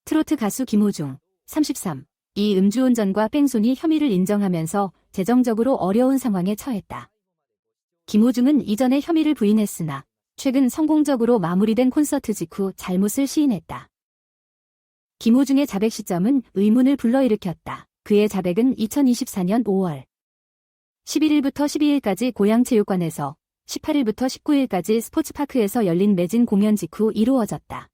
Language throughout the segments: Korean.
트로트 가수 김호중, 33. 이 음주운전과 뺑소니 혐의를 인정하면서 재정적으로 어려운 상황에 처했다. 김호중은 이전에 혐의를 부인했으나 최근 성공적으로 마무리된 콘서트 직후 잘못을 시인했다. 김호중의 자백 시점은 의문을 불러일으켰다. 그의 자백은 2024년 5월 11일부터 12일까지 고양체육관에서 18일부터 19일까지 스포츠파크에서 열린 매진 공연 직후 이루어졌다.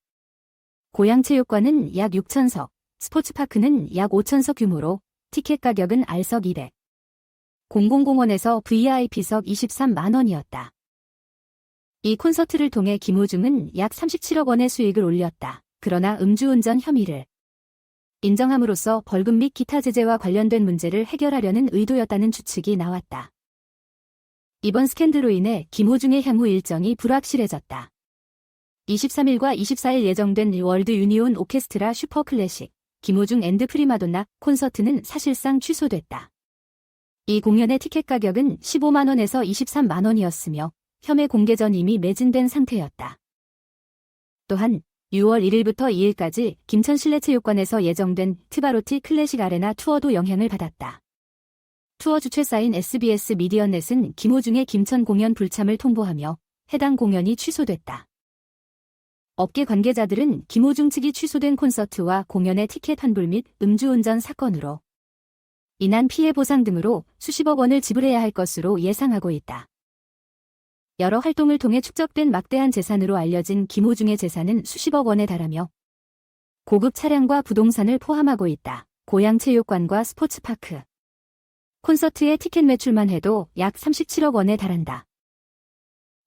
고양체육관은 약 6,000석, 스포츠파크는 약 5,000석 규모로 티켓 가격은 R석 200, 공공공원에서 VIP석 23만 원이었다. 이 콘서트를 통해 김호중은 약 37억 원의 수익을 올렸다. 그러나 음주운전 혐의를 인정함으로써 벌금 및 기타 제재와 관련된 문제를 해결하려는 의도였다는 추측이 나왔다. 이번 스캔들로 인해 김호중의 향후 일정이 불확실해졌다. 23일과 24일 예정된 월드 유니온 오케스트라 슈퍼 클래식 김호중 앤드 프리마돈나 콘서트는 사실상 취소됐다. 이 공연의 티켓 가격은 15만 원에서 23만 원이었으며 협회 공개 전 이미 매진된 상태였다. 또한 6월 1일부터 2일까지 김천실내체육관에서 예정된 트바로티 클래식 아레나 투어도 영향을 받았다. 투어 주최사인 SBS 미디어넷은 김호중의 김천 공연 불참을 통보하며 해당 공연이 취소됐다. 업계 관계자들은 김호중 측이 취소된 콘서트와 공연의 티켓 환불 및 음주운전 사건으로 인한 피해 보상 등으로 수십억 원을 지불해야 할 것으로 예상하고 있다. 여러 활동을 통해 축적된 막대한 재산으로 알려진 김호중의 재산은 수십억 원에 달하며 고급 차량과 부동산을 포함하고 있다. 고양체육관과 스포츠파크, 콘서트의 티켓 매출만 해도 약 37억 원에 달한다.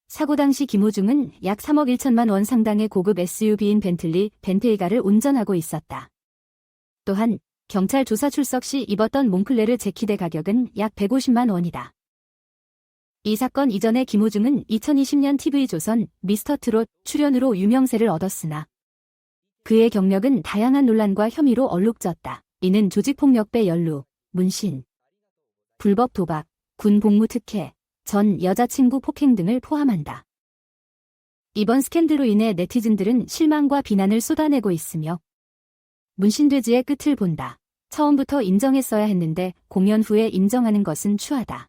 사고 당시 김호중은 약 3억 1천만 원 상당의 고급 SUV인 벤틀리 벤테이가를 운전하고 있었다. 또한 경찰 조사 출석 시 입었던 몽클레르 재킷의 가격은 약 150만 원이다. 이 사건 이전에 김호중은 2020년 TV조선 미스터트롯 출연으로 유명세를 얻었으나 그의 경력은 다양한 논란과 혐의로 얼룩졌다. 이는 조직폭력배 연루, 문신, 불법 도박, 군 복무 특혜, 전 여자친구 폭행 등을 포함한다. 이번 스캔들로 인해 네티즌들은 실망과 비난을 쏟아내고 있으며 문신돼지의 끝을 본다. 처음부터 인정했어야 했는데 공연 후에 인정하는 것은 추하다.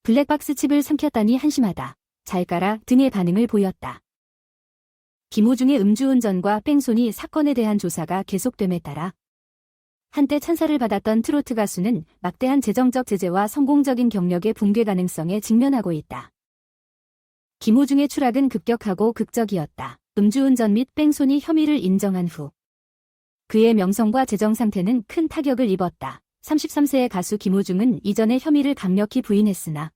블랙박스 칩을 삼켰다니 한심하다. 잘 깔아 등의 반응을 보였다. 김호중의 음주운전과 뺑소니 사건에 대한 조사가 계속됨에 따라 한때 찬사를 받았던 트로트 가수는 막대한 재정적 제재와 성공적인 경력의 붕괴 가능성에 직면하고 있다. 김호중의 추락은 급격하고 극적이었다. 음주운전 및 뺑소니 혐의를 인정한 후 그의 명성과 재정 상태는 큰 타격을 입었다. 33세의 가수 김호중은 이전에 혐의를 강력히 부인했으나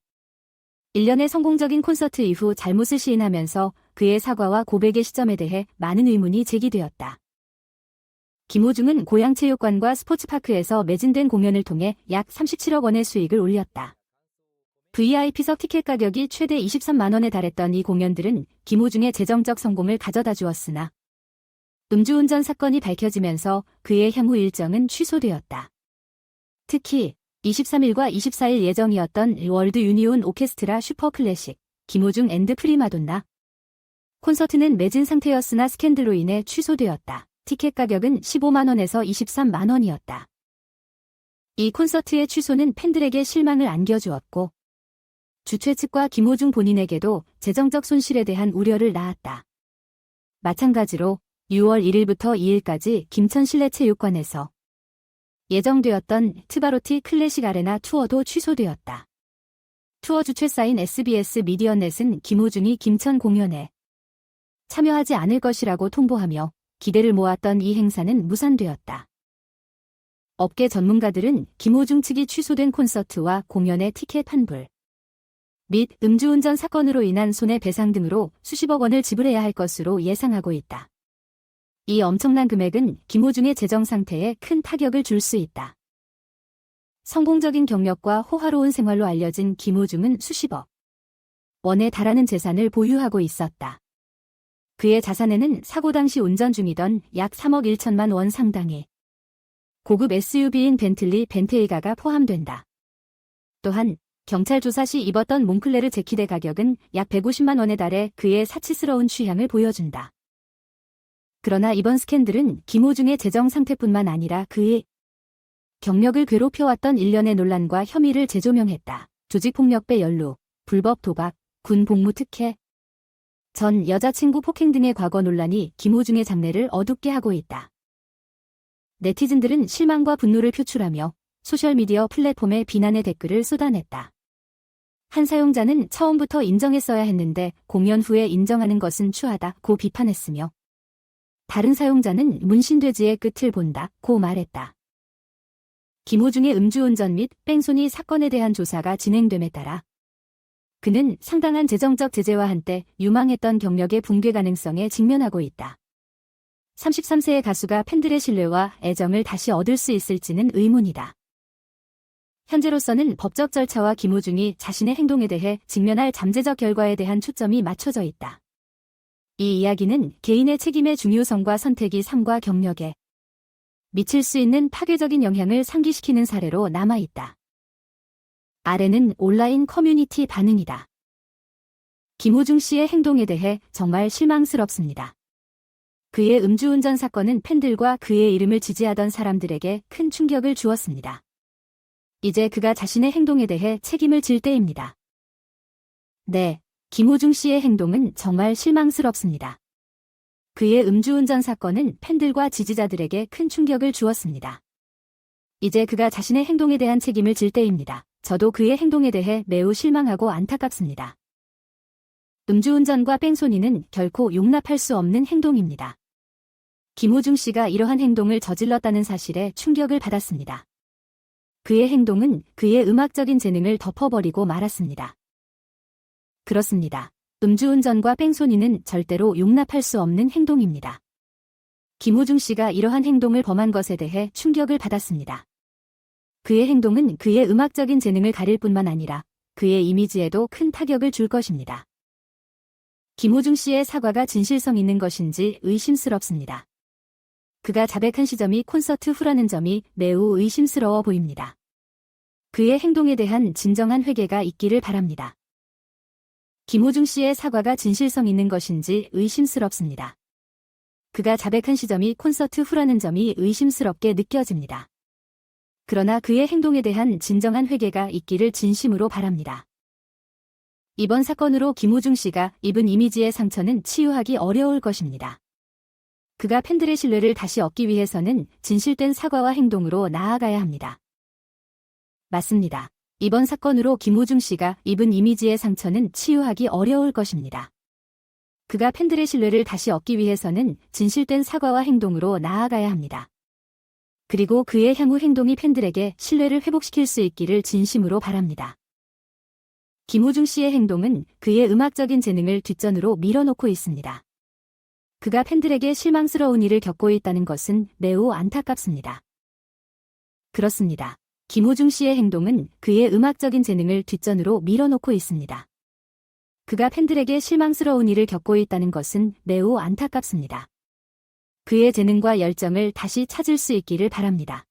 1년의 성공적인 콘서트 이후 잘못을 시인하면서 그의 사과와 고백의 시점에 대해 많은 의문이 제기되었다. 김호중은 고양체육관과 스포츠파크에서 매진된 공연을 통해 약 37억 원의 수익을 올렸다. VIP석 티켓 가격이 최대 23만 원에 달했던 이 공연들은 김호중의 재정적 성공을 가져다 주었으나 음주운전 사건이 밝혀지면서 그의 향후 일정은 취소되었다. 특히 23일과 24일 예정이었던 월드 유니온 오케스트라 슈퍼 클래식 김호중 앤드 프리마돈나 콘서트는 매진 상태였으나 스캔들로 인해 취소되었다. 티켓 가격은 15만 원에서 23만 원이었다. 이 콘서트의 취소는 팬들에게 실망을 안겨주었고 주최 측과 김호중 본인에게도 재정적 손실에 대한 우려를 낳았다. 마찬가지로 6월 1일부터 2일까지 김천실내체육관에서 예정되었던 트바로티 클래식 아레나 투어도 취소되었다. 투어 주최사인 SBS 미디어넷은 김호중이 김천 공연에 참여하지 않을 것이라고 통보하며 기대를 모았던 이 행사는 무산되었다. 업계 전문가들은 김호중 측이 취소된 콘서트와 공연의 티켓 환불 및 음주운전 사건으로 인한 손해배상 등으로 수십억 원을 지불해야 할 것으로 예상하고 있다. 이 엄청난 금액은 김호중의 재정 상태에 큰 타격을 줄 수 있다. 성공적인 경력과 호화로운 생활로 알려진 김호중은 수십억 원에 달하는 재산을 보유하고 있었다. 그의 자산에는 사고 당시 운전 중이던 약 3억 1천만 원 상당의 고급 SUV인 벤틀리 벤테이가가 포함된다. 또한 경찰 조사 시 입었던 몽클레르 재킷의 가격은 약 150만 원에 달해 그의 사치스러운 취향을 보여준다. 그러나 이번 스캔들은 김호중의 재정 상태뿐만 아니라 그의 경력을 괴롭혀왔던 일련의 논란과 혐의를 재조명했다. 조직폭력배 연루, 불법 도박, 군 복무 특혜, 전 여자친구 폭행 등의 과거 논란이 김호중의 장래를 어둡게 하고 있다. 네티즌들은 실망과 분노를 표출하며 소셜미디어 플랫폼에 비난의 댓글을 쏟아냈다. 한 사용자는 처음부터 인정했어야 했는데 공연 후에 인정하는 것은 추하다고 비판했으며 다른 사용자는 문신돼지의 끝을 본다고 말했다. 김호중의 음주운전 및 뺑소니 사건에 대한 조사가 진행됨에 따라 그는 상당한 재정적 제재와 한때 유망했던 경력의 붕괴 가능성에 직면하고 있다. 33세의 가수가 팬들의 신뢰와 애정을 다시 얻을 수 있을지는 의문이다. 현재로서는 법적 절차와 김호중이 자신의 행동에 대해 직면할 잠재적 결과에 대한 초점이 맞춰져 있다. 이 이야기는 개인의 책임의 중요성과 선택이 삶과 경력에 미칠 수 있는 파괴적인 영향을 상기시키는 사례로 남아있다. 아래는 온라인 커뮤니티 반응이다. 김호중 씨의 행동에 대해 정말 실망스럽습니다. 그의 음주운전 사건은 팬들과 그의 이름을 지지하던 사람들에게 큰 충격을 주었습니다. 이제 그가 자신의 행동에 대해 책임을 질 때입니다. 네, 김호중 씨의 행동은 정말 실망스럽습니다. 그의 음주운전 사건은 팬들과 지지자들에게 큰 충격을 주었습니다. 이제 그가 자신의 행동에 대한 책임을 질 때입니다. 저도 그의 행동에 대해 매우 실망하고 안타깝습니다. 음주운전과 뺑소니는 결코 용납할 수 없는 행동입니다. 김호중 씨가 이러한 행동을 저질렀다는 사실에 충격을 받았습니다. 그의 행동은 그의 음악적인 재능을 덮어버리고 말았습니다. 그렇습니다. 음주운전과 뺑소니는 절대로 용납할 수 없는 행동입니다. 김호중 씨가 이러한 행동을 범한 것에 대해 충격을 받았습니다. 그의 행동은 그의 음악적인 재능을 가릴 뿐만 아니라 그의 이미지에도 큰 타격을 줄 것입니다. 김호중 씨의 사과가 진실성 있는 것인지 의심스럽습니다. 그가 자백한 시점이 콘서트 후라는 점이 매우 의심스러워 보입니다. 그의 행동에 대한 진정한 회개가 있기를 바랍니다. 김호중 씨의 사과가 진실성 있는 것인지 의심스럽습니다. 그가 자백한 시점이 콘서트 후라는 점이 의심스럽게 느껴집니다. 그러나 그의 행동에 대한 진정한 회개가 있기를 진심으로 바랍니다. 이번 사건으로 김호중 씨가 입은 이미지의 상처는 치유하기 어려울 것입니다. 그가 팬들의 신뢰를 다시 얻기 위해서는 진실된 사과와 행동으로 나아가야 합니다. 맞습니다. 이번 사건으로 김호중 씨가 입은 이미지의 상처는 치유하기 어려울 것입니다. 그가 팬들의 신뢰를 다시 얻기 위해서는 진실된 사과와 행동으로 나아가야 합니다. 그리고 그의 향후 행동이 팬들에게 신뢰를 회복시킬 수 있기를 진심으로 바랍니다. 김호중 씨의 행동은 그의 음악적인 재능을 뒷전으로 밀어놓고 있습니다. 그가 팬들에게 실망스러운 일을 겪고 있다는 것은 매우 안타깝습니다. 그렇습니다. 김호중 씨의 행동은 그의 음악적인 재능을 뒷전으로 밀어놓고 있습니다. 그가 팬들에게 실망스러운 일을 겪고 있다는 것은 매우 안타깝습니다. 그의 재능과 열정을 다시 찾을 수 있기를 바랍니다.